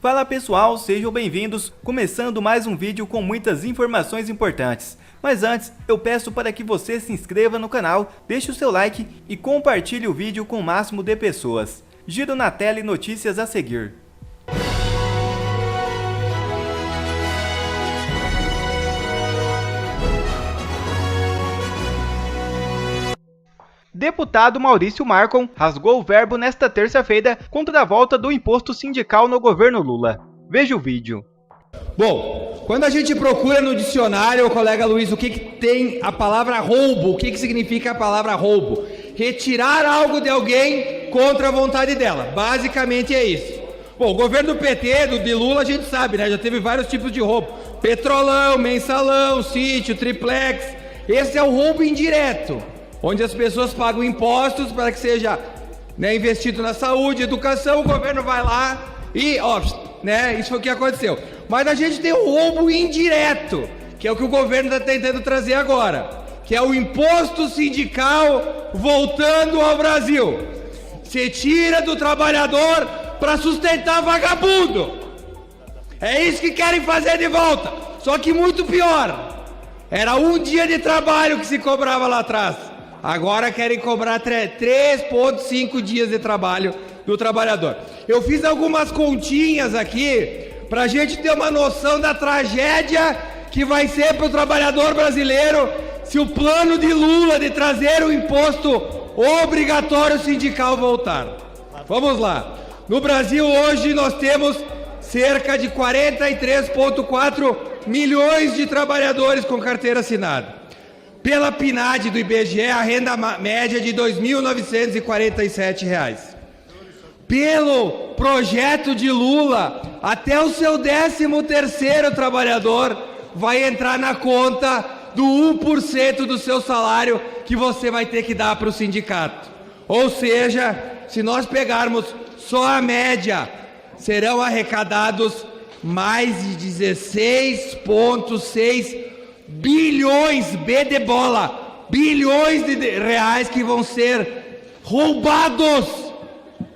Fala pessoal, sejam bem-vindos, começando mais um vídeo com muitas informações importantes. Mas antes, eu peço para que você se inscreva no canal, deixe o seu like e compartilhe o vídeo com o máximo de pessoas. Giro na tela e notícias a seguir. Deputado Maurício Marcon rasgou o verbo nesta terça-feira contra a volta do imposto sindical no governo Lula. Veja o vídeo. Bom, quando a gente procura no dicionário, colega Luiz, o que tem a palavra roubo, o que significa a palavra roubo? Retirar algo de alguém contra a vontade dela, basicamente é isso. Bom, o governo do PT, de Lula, a gente sabe, né? Já teve vários tipos de roubo. Petrolão, mensalão, sítio, triplex. Esse é o roubo indireto, onde as pessoas pagam impostos para que seja, né, investido na saúde, educação, o governo vai lá e, isso foi o que aconteceu. Mas a gente tem o roubo indireto, que é o que o governo está tentando trazer agora, que é o imposto sindical voltando ao Brasil. Você tira do trabalhador para sustentar vagabundo. É isso que querem fazer de volta, só que muito pior. Era um dia de trabalho que se cobrava lá atrás. Agora querem cobrar 3,5 dias de trabalho do trabalhador. Eu fiz algumas continhas aqui para a gente ter uma noção da tragédia que vai ser para o trabalhador brasileiro se o plano de Lula de trazer o imposto obrigatório sindical voltar. Vamos lá. No Brasil hoje nós temos cerca de 43,4 milhões de trabalhadores com carteira assinada. Pela PNAD do IBGE, a renda média é de R$ 2.947. Pelo projeto de Lula, até o seu 13º trabalhador vai entrar na conta do 1% do seu salário que você vai ter que dar para o sindicato. Ou seja, se nós pegarmos só a média, serão arrecadados mais de 16,6 bilhões, bilhões de reais que vão ser roubados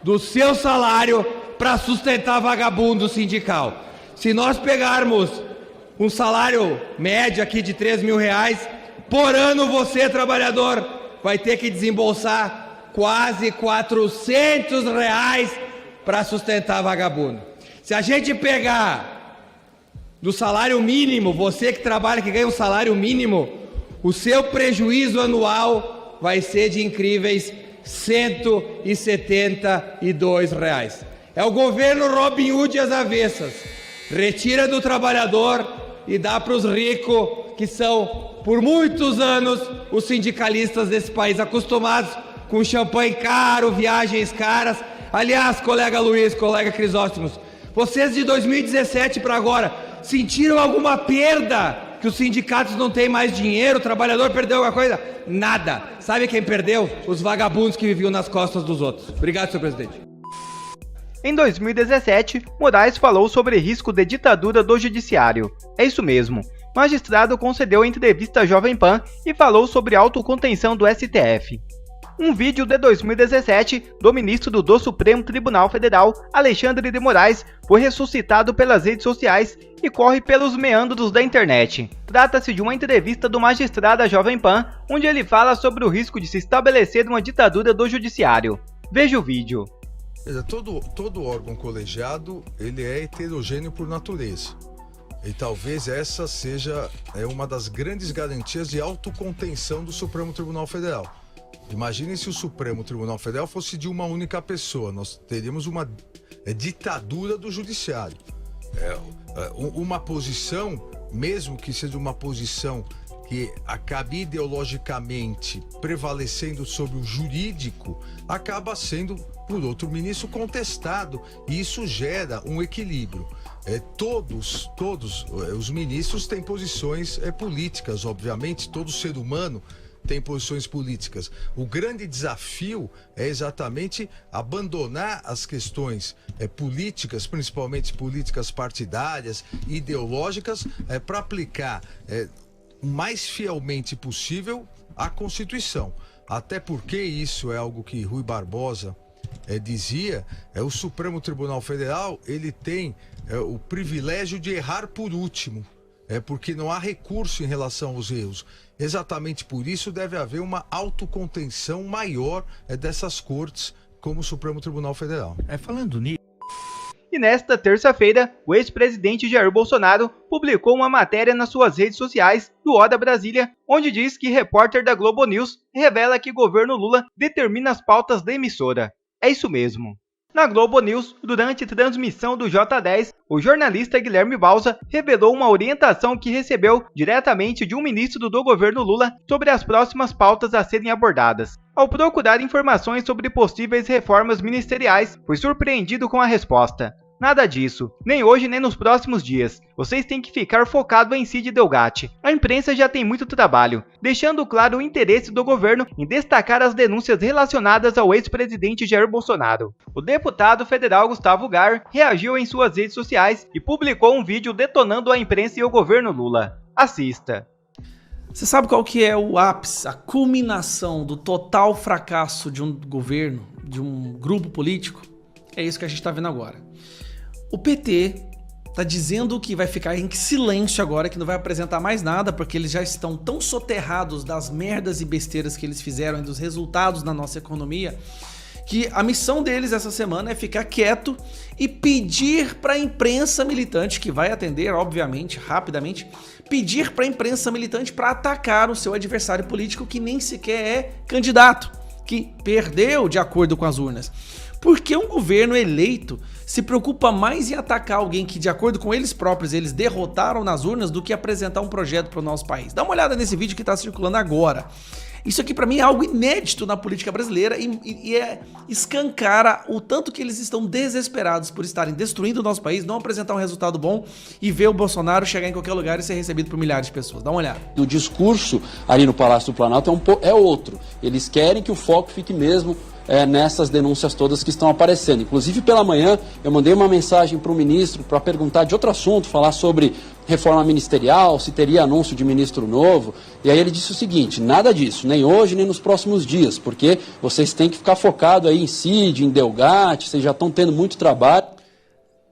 do seu salário para sustentar vagabundo sindical. Se nós pegarmos um salário médio aqui de R$3.000, por ano você, trabalhador, vai ter que desembolsar quase R$400 para sustentar vagabundo. Se a gente pegar do salário mínimo, você que trabalha, que ganha um salário mínimo, o seu prejuízo anual vai ser de incríveis R$172. É o governo Robin Hood às avessas. Retira do trabalhador e dá para os ricos, que são, por muitos anos, os sindicalistas desse país, acostumados com champanhe caro, viagens caras. Aliás, colega Luiz, colega Crisóstomos, vocês de 2017 para agora, sentiram alguma perda? Que os sindicatos não têm mais dinheiro, o trabalhador perdeu alguma coisa? Nada. Sabe quem perdeu? Os vagabundos que viviam nas costas dos outros. Obrigado, senhor presidente. Em 2017, Moraes falou sobre risco de ditadura do judiciário. É isso mesmo. O magistrado concedeu entrevista à Jovem Pan e falou sobre autocontenção do STF. Um vídeo de 2017 do ministro do Supremo Tribunal Federal, Alexandre de Moraes, foi ressuscitado pelas redes sociais e corre pelos meandros da internet. Trata-se de uma entrevista do magistrado à Jovem Pan, onde ele fala sobre o risco de se estabelecer uma ditadura do judiciário. Veja o vídeo. Todo órgão colegiado ele é heterogêneo por natureza. E talvez essa seja uma das grandes garantias de autocontenção do Supremo Tribunal Federal. Imagine se o Supremo Tribunal Federal fosse de uma única pessoa, nós teríamos uma ditadura do judiciário. Uma posição, mesmo que seja uma posição que acabe ideologicamente prevalecendo sobre o jurídico, acaba sendo, por outro ministro, contestado, e isso gera um equilíbrio. Todos os ministros têm posições políticas, obviamente, todo ser humano tem posições políticas. O grande desafio é exatamente abandonar as questões políticas, principalmente políticas partidárias, ideológicas, para aplicar o mais fielmente possível a Constituição. Até porque isso é algo que Rui Barbosa dizia, o Supremo Tribunal Federal ele tem o privilégio de errar por último, porque não há recurso em relação aos erros. Exatamente por isso deve haver uma autocontenção maior dessas cortes, como o Supremo Tribunal Federal. Falando nisso. E nesta terça-feira, o ex-presidente Jair Bolsonaro publicou uma matéria nas suas redes sociais do Oda Brasília, onde diz que repórter da Globo News revela que governo Lula determina as pautas da emissora. É isso mesmo. Na Globo News, durante transmissão do J10, o jornalista Guilherme Balsa revelou uma orientação que recebeu diretamente de um ministro do governo Lula sobre as próximas pautas a serem abordadas. Ao procurar informações sobre possíveis reformas ministeriais, foi surpreendido com a resposta: nada disso, nem hoje nem nos próximos dias. Vocês têm que ficar focado em Cid Delgatti. A imprensa já tem muito trabalho, deixando claro o interesse do governo em destacar as denúncias relacionadas ao ex-presidente Jair Bolsonaro. O deputado federal Gustavo Gar reagiu em suas redes sociais e publicou um vídeo detonando a imprensa e o governo Lula. Assista. Você sabe qual que é o ápice, a culminação do total fracasso de um governo, de um grupo político? É isso que a gente está vendo agora. O PT está dizendo que vai ficar em silêncio agora, que não vai apresentar mais nada, porque eles já estão tão soterrados das merdas e besteiras que eles fizeram e dos resultados na nossa economia, que a missão deles essa semana é ficar quieto e pedir para a imprensa militante, que vai atender, obviamente, rapidamente, pedir para a imprensa militante para atacar o seu adversário político, que nem sequer é candidato, que perdeu de acordo com as urnas. Porque um governo eleito se preocupa mais em atacar alguém que, de acordo com eles próprios, eles derrotaram nas urnas, do que apresentar um projeto para o nosso país. Dá uma olhada nesse vídeo que está circulando agora. Isso aqui para mim é algo inédito na política brasileira e escancara o tanto que eles estão desesperados por estarem destruindo o nosso país, não apresentar um resultado bom e ver o Bolsonaro chegar em qualquer lugar e ser recebido por milhares de pessoas. Dá uma olhada. O discurso ali no Palácio do Planalto é outro. Eles querem que o foco fique mesmo nessas denúncias todas que estão aparecendo. Inclusive, pela manhã, eu mandei uma mensagem para o ministro para perguntar de outro assunto, falar sobre reforma ministerial, se teria anúncio de ministro novo. E aí ele disse o seguinte: nada disso, nem hoje, nem nos próximos dias, porque vocês têm que ficar focados aí em Cid, em Delgatti, vocês já estão tendo muito trabalho.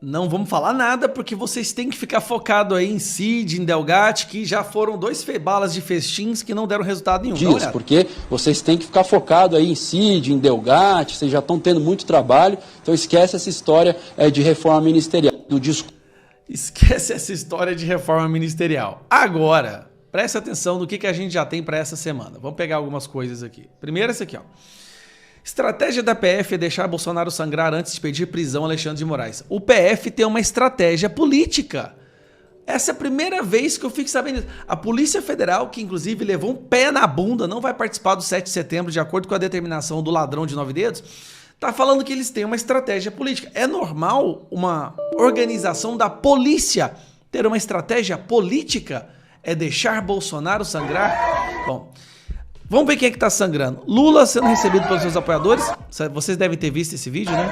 Não vamos falar nada, porque vocês têm que ficar focado aí em Cid, em Delgatti, que já foram 2 balas de festins que não deram resultado nenhum. Dias, porque vocês têm que ficar focado aí em Cid, em Delgatti, vocês já estão tendo muito trabalho, então esquece essa história de reforma ministerial. Esquece essa história de reforma ministerial. Agora, preste atenção no que a gente já tem para essa semana. Vamos pegar algumas coisas aqui. Primeiro essa aqui, ó. Estratégia da PF é deixar Bolsonaro sangrar antes de pedir prisão a Alexandre de Moraes. O PF tem uma estratégia política. Essa é a primeira vez que eu fico sabendo disso. A Polícia Federal, que inclusive levou um pé na bunda, não vai participar do 7 de setembro, de acordo com a determinação do ladrão de 9 dedos, tá falando que eles têm uma estratégia política. É normal uma organização da polícia ter uma estratégia política? É deixar Bolsonaro sangrar? Bom, vamos ver quem é que tá sangrando. Lula sendo recebido pelos seus apoiadores. Vocês devem ter visto esse vídeo, né?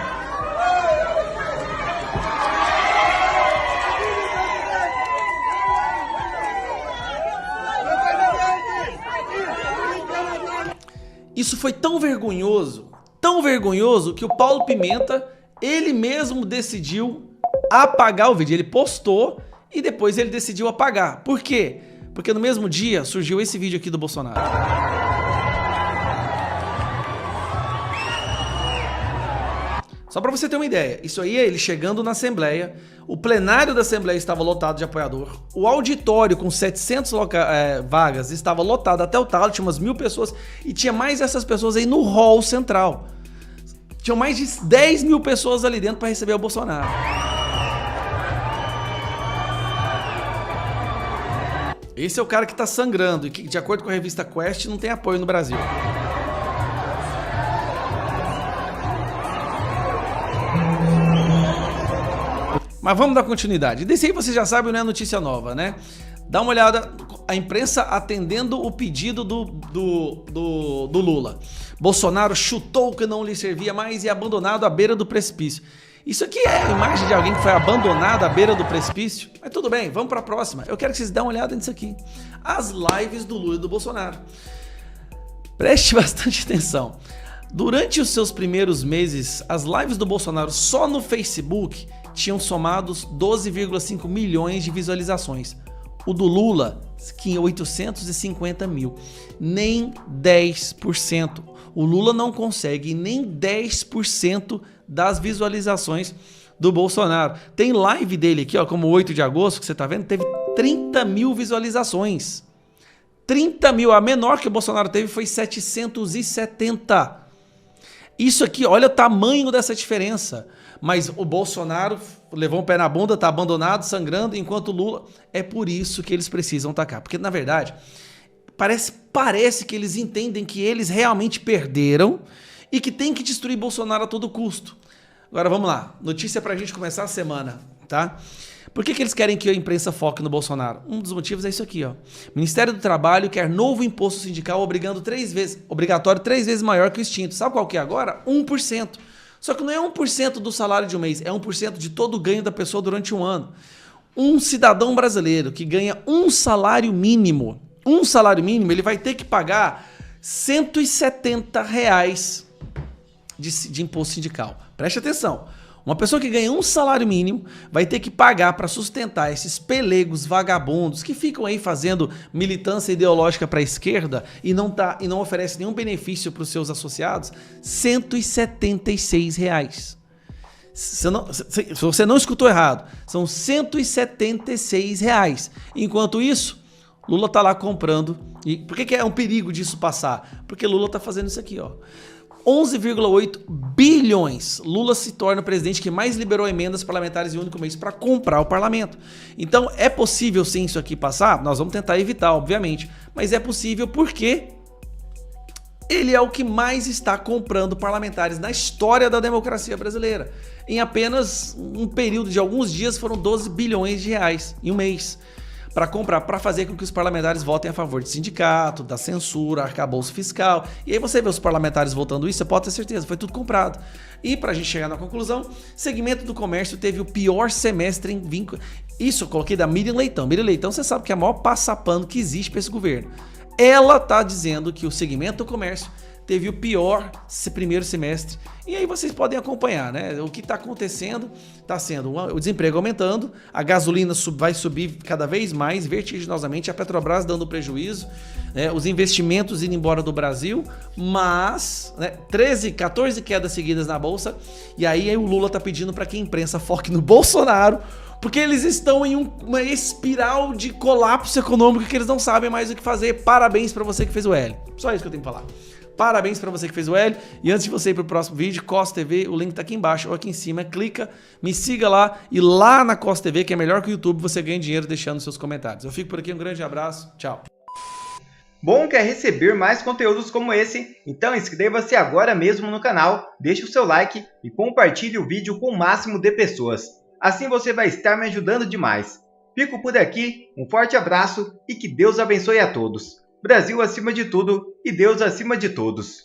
Isso foi tão vergonhoso, que o Paulo Pimenta, ele mesmo decidiu apagar o vídeo. Ele postou e depois ele decidiu apagar. Por quê? Porque no mesmo dia surgiu esse vídeo aqui do Bolsonaro. Só para você ter uma ideia, isso aí é ele chegando na Assembleia, o plenário da Assembleia estava lotado de apoiador, o auditório com 700 vagas estava lotado até o talo, tinha umas 1000 pessoas, e tinha mais essas pessoas aí no hall central. Tinham mais de 10 mil pessoas ali dentro para receber o Bolsonaro. Esse é o cara que tá sangrando e que, de acordo com a revista Quest, não tem apoio no Brasil. Mas vamos dar continuidade. Desse aí você já sabe, não é notícia nova, né? Dá uma olhada, a imprensa atendendo o pedido do Lula. Bolsonaro chutou o que não lhe servia mais e abandonado à beira do precipício. Isso aqui é a imagem de alguém que foi abandonado à beira do precipício? Mas tudo bem, vamos para a próxima. Eu quero que vocês dêem uma olhada nisso aqui. As lives do Lula e do Bolsonaro. Preste bastante atenção. Durante os seus primeiros meses, as lives do Bolsonaro só no Facebook tinham somados 12,5 milhões de visualizações. O do Lula, 850 mil. Nem 10%. O Lula não consegue nem 10% das visualizações do Bolsonaro. Tem live dele aqui, ó, como 8 de agosto, que você tá vendo, teve 30 mil visualizações. 30 mil. A menor que o Bolsonaro teve foi 770. Isso aqui, olha o tamanho dessa diferença. Mas o Bolsonaro levou um pé na bunda, tá abandonado, sangrando, enquanto o Lula... É por isso que eles precisam atacar. Porque, na verdade, parece que eles entendem que eles realmente perderam e que tem que destruir Bolsonaro a todo custo. Agora, vamos lá. Notícia pra gente começar a semana, tá? Por que eles querem que a imprensa foque no Bolsonaro? Um dos motivos é isso aqui, ó. Ministério do Trabalho quer novo imposto sindical obrigatório 3 vezes maior que o extinto. Sabe qual que é agora? 1%. Só que não é 1% do salário de um mês, é 1% de todo o ganho da pessoa durante um ano. Um cidadão brasileiro que ganha um salário mínimo, ele vai ter que pagar R$170 de imposto sindical. Preste atenção. Uma pessoa que ganha um salário mínimo vai ter que pagar para sustentar esses pelegos vagabundos que ficam aí fazendo militância ideológica para a esquerda e não oferece nenhum benefício para os seus associados, R$176. Se você não escutou errado, são R$176. Enquanto isso, Lula tá lá comprando. E por que é um perigo disso passar? Porque Lula tá fazendo isso aqui, ó. 11,8 bilhões. Lula se torna o presidente que mais liberou emendas parlamentares em um único mês para comprar o parlamento. Então é possível sim isso aqui passar? Nós vamos tentar evitar, obviamente. Mas é possível porque ele é o que mais está comprando parlamentares na história da democracia brasileira. Em apenas um período de alguns dias foram 12 bilhões de reais em um mês para comprar, para fazer com que os parlamentares votem a favor de sindicato, da censura, arcabouço fiscal. E aí você vê os parlamentares votando isso, você pode ter certeza, foi tudo comprado. E para a gente chegar na conclusão, segmento do comércio teve o pior semestre em vínculo. Isso eu coloquei da Miriam Leitão. Miriam Leitão, você sabe que é a maior passapano que existe para esse governo. Ela tá dizendo que o segmento do comércio teve o pior primeiro semestre. E aí vocês podem acompanhar, né? O que está acontecendo está sendo o desemprego aumentando, a gasolina vai subir cada vez mais, vertiginosamente, a Petrobras dando prejuízo, né? Os investimentos indo embora do Brasil, mas 14 quedas seguidas na Bolsa, e aí o Lula está pedindo para que a imprensa foque no Bolsonaro, porque eles estão em uma espiral de colapso econômico que eles não sabem mais o que fazer. Parabéns para você que fez o L. Só isso que eu tenho para falar. Parabéns para você que fez o L. E antes de você ir para o próximo vídeo, Costa TV, o link tá aqui embaixo ou aqui em cima. Clica, me siga lá e lá na Costa TV, que é melhor que o YouTube, você ganha dinheiro deixando seus comentários. Eu fico por aqui, um grande abraço, tchau. Bom, quer receber mais conteúdos como esse? Então inscreva-se agora mesmo no canal, deixe o seu like e compartilhe o vídeo com o máximo de pessoas. Assim você vai estar me ajudando demais. Fico por aqui, um forte abraço e que Deus abençoe a todos. Brasil acima de tudo e Deus acima de todos.